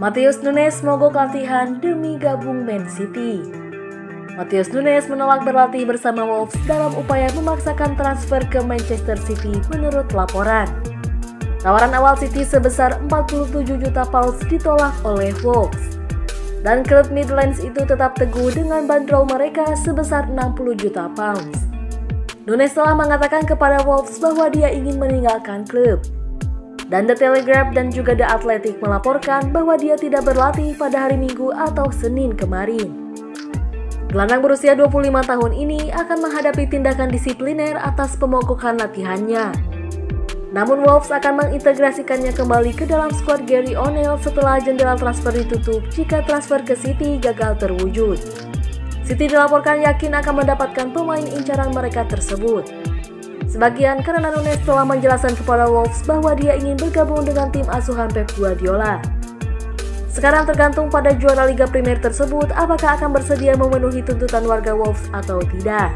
Matheus Nunes mogok latihan demi gabung Man City. Matheus Nunes menolak berlatih bersama Wolves dalam upaya memaksakan transfer ke Manchester City menurut laporan. Tawaran awal City sebesar 47 juta pounds ditolak oleh Wolves. Dan klub Midlands itu tetap teguh dengan bandrol mereka sebesar 60 juta pounds. Nunes telah mengatakan kepada Wolves bahwa dia ingin meninggalkan klub. Dan The Telegraph dan juga The Athletic melaporkan bahwa dia tidak berlatih pada hari Minggu atau Senin kemarin. Gelandang berusia 25 tahun ini akan menghadapi tindakan disipliner atas pemogokan latihannya. Namun Wolves akan mengintegrasikannya kembali ke dalam skuad Gary O'Neill setelah jendela transfer ditutup jika transfer ke City gagal terwujud. City dilaporkan yakin akan mendapatkan pemain incaran mereka tersebut. Sebagian karena Nunes telah menjelaskan kepada Wolves bahwa dia ingin bergabung dengan tim asuhan Pep Guardiola. Sekarang tergantung pada juara Liga Premier tersebut apakah akan bersedia memenuhi tuntutan warga Wolves atau tidak.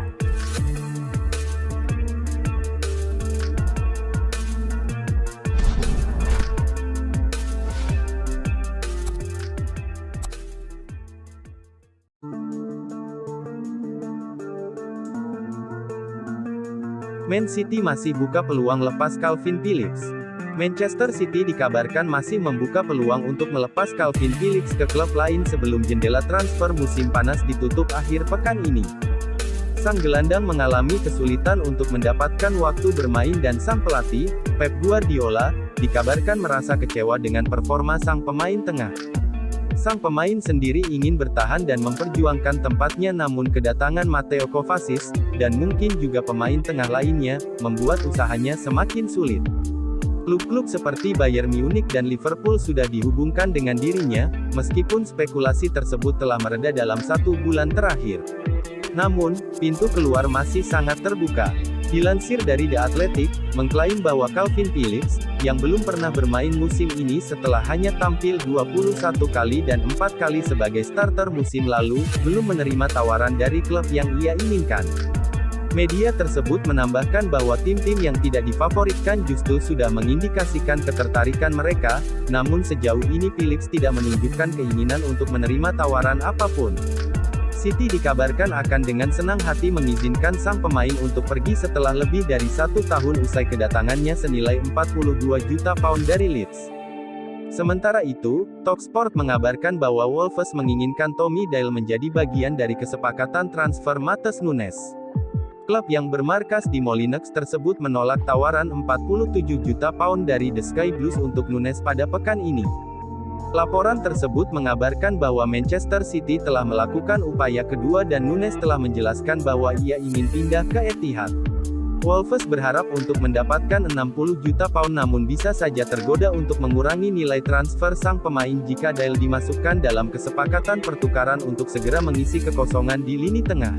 Man City masih buka peluang lepas Calvin Phillips. Manchester City dikabarkan masih membuka peluang untuk melepas Calvin Phillips ke klub lain sebelum jendela transfer musim panas ditutup akhir pekan ini. Sang gelandang mengalami kesulitan untuk mendapatkan waktu bermain dan sang pelatih, Pep Guardiola, dikabarkan merasa kecewa dengan performa sang pemain tengah. Sang pemain sendiri ingin bertahan dan memperjuangkan tempatnya namun kedatangan Mateo Kovacic, dan mungkin juga pemain tengah lainnya, membuat usahanya semakin sulit. Klub-klub seperti Bayern Munich dan Liverpool sudah dihubungkan dengan dirinya, meskipun spekulasi tersebut telah mereda dalam 1 bulan terakhir. Namun, pintu keluar masih sangat terbuka. Dilansir dari The Athletic, mengklaim bahwa Calvin Phillips, yang belum pernah bermain musim ini setelah hanya tampil 21 kali dan 4 kali sebagai starter musim lalu, belum menerima tawaran dari klub yang ia inginkan. Media tersebut menambahkan bahwa tim-tim yang tidak difavoritkan justru sudah mengindikasikan ketertarikan mereka, namun sejauh ini Phillips tidak menunjukkan keinginan untuk menerima tawaran apapun. City dikabarkan akan dengan senang hati mengizinkan sang pemain untuk pergi setelah lebih dari 1 tahun usai kedatangannya senilai 42 juta pound dari Leeds. Sementara itu, Talksport mengabarkan bahwa Wolves menginginkan Tommy Dale menjadi bagian dari kesepakatan transfer Matheus Nunes. Klub yang bermarkas di Molineux tersebut menolak tawaran 47 juta pound dari The Sky Blues untuk Nunes pada pekan ini. Laporan tersebut mengabarkan bahwa Manchester City telah melakukan upaya kedua dan Nunes telah menjelaskan bahwa ia ingin pindah ke Etihad. Wolves berharap untuk mendapatkan 60 juta pound namun bisa saja tergoda untuk mengurangi nilai transfer sang pemain jika Dale dimasukkan dalam kesepakatan pertukaran untuk segera mengisi kekosongan di lini tengah.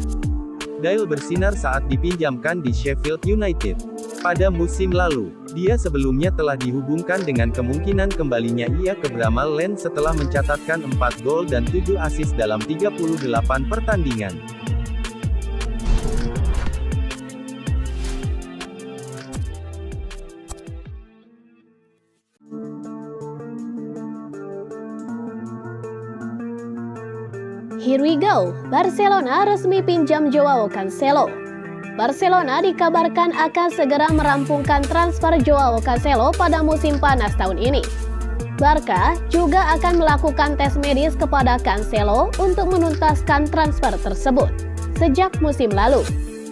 Dale bersinar saat dipinjamkan di Sheffield United. Pada musim lalu, dia sebelumnya telah dihubungkan dengan kemungkinan kembalinya ia ke Bramall Lane setelah mencatatkan 4 gol dan 7 assist dalam 38 pertandingan. Here we go, Barcelona resmi pinjam Joao Cancelo. Barcelona dikabarkan akan segera merampungkan transfer Joao Cancelo pada musim panas tahun ini. Barca juga akan melakukan tes medis kepada Cancelo untuk menuntaskan transfer tersebut. Sejak musim lalu,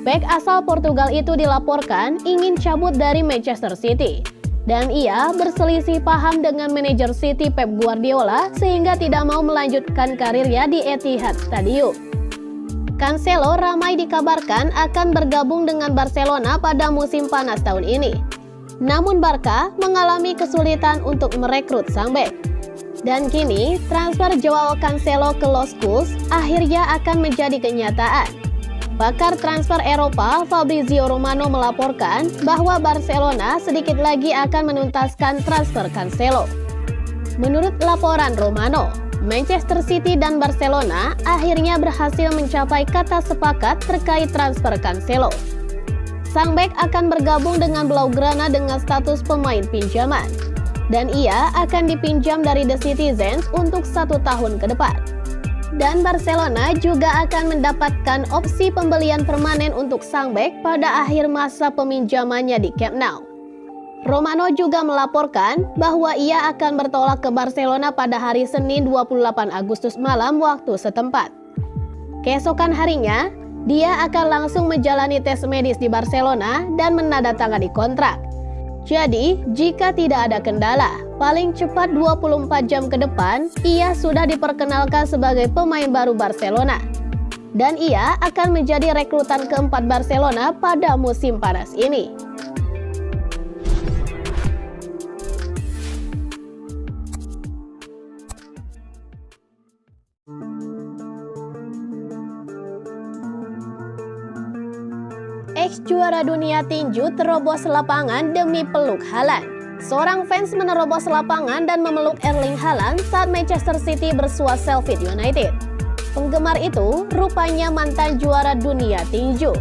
bek asal Portugal itu dilaporkan ingin cabut dari Manchester City. Dan ia berselisih paham dengan manajer City Pep Guardiola sehingga tidak mau melanjutkan karirnya di Etihad Stadium. Cancelo ramai dikabarkan akan bergabung dengan Barcelona pada musim panas tahun ini. Namun Barca mengalami kesulitan untuk merekrut sang bek. Dan kini, transfer Joao Cancelo ke Los Cus akhirnya akan menjadi kenyataan. Pakar transfer Eropa Fabrizio Romano melaporkan bahwa Barcelona sedikit lagi akan menuntaskan transfer Cancelo. Menurut laporan Romano, Manchester City dan Barcelona akhirnya berhasil mencapai kata sepakat terkait transfer Cancelo. Sang bek akan bergabung dengan Blaugrana dengan status pemain pinjaman. dan ia akan dipinjam dari The Citizens untuk 1 tahun ke depan. Dan Barcelona juga akan mendapatkan opsi pembelian permanen untuk sang bek pada akhir masa peminjamannya di Camp Nou. Romano juga melaporkan bahwa ia akan bertolak ke Barcelona pada hari Senin 28 Agustus malam waktu setempat. Keesokan harinya, dia akan langsung menjalani tes medis di Barcelona dan menandatangani kontrak. Jadi, jika tidak ada kendala, paling cepat 24 jam ke depan, ia sudah diperkenalkan sebagai pemain baru Barcelona. Dan ia akan menjadi rekrutan keempat Barcelona pada musim panas ini. Ex juara dunia tinju terobos lapangan demi peluk Haaland. Seorang fans menerobos lapangan dan memeluk Erling Haaland saat Manchester City bersua Sheffield United. Penggemar itu rupanya mantan juara dunia tinju.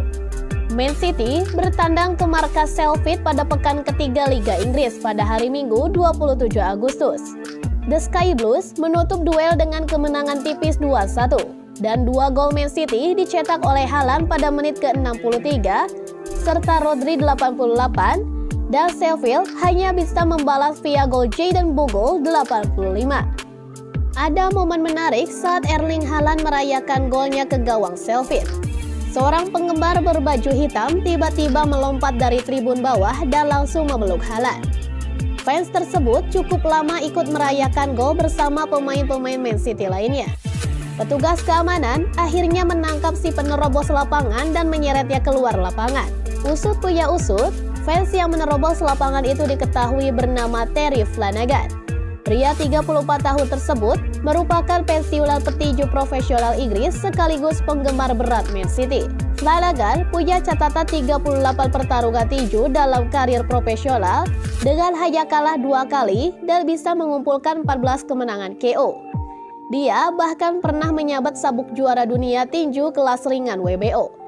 Man City bertandang ke markas Sheffield pada pekan ketiga Liga Inggris pada hari Minggu 27 Agustus. The Sky Blues menutup duel dengan kemenangan tipis 2-1. Dan 2 gol Man City dicetak oleh Haaland pada menit ke-63 serta Rodri 88 dan Sheffield hanya bisa membalas via gol Jadon Bogle 85. Ada momen menarik saat Erling Haaland merayakan golnya ke gawang Sheffield. Seorang penggemar berbaju hitam tiba-tiba melompat dari tribun bawah dan langsung memeluk Haaland. Fans tersebut cukup lama ikut merayakan gol bersama pemain-pemain Man City lainnya. Petugas keamanan akhirnya menangkap si penerobos lapangan dan menyeretnya keluar lapangan. Usut punya usut, fans yang menerobos lapangan itu diketahui bernama Terry Flanagan. Pria 34 tahun tersebut merupakan pensiunan petinju profesional Inggris sekaligus penggemar berat Man City. Flanagan punya catatan 38 pertarungan tinju dalam karir profesional dengan hanya kalah 2 kali dan bisa mengumpulkan 14 kemenangan KO. Dia bahkan pernah menyabat sabuk juara dunia tinju kelas ringan WBO.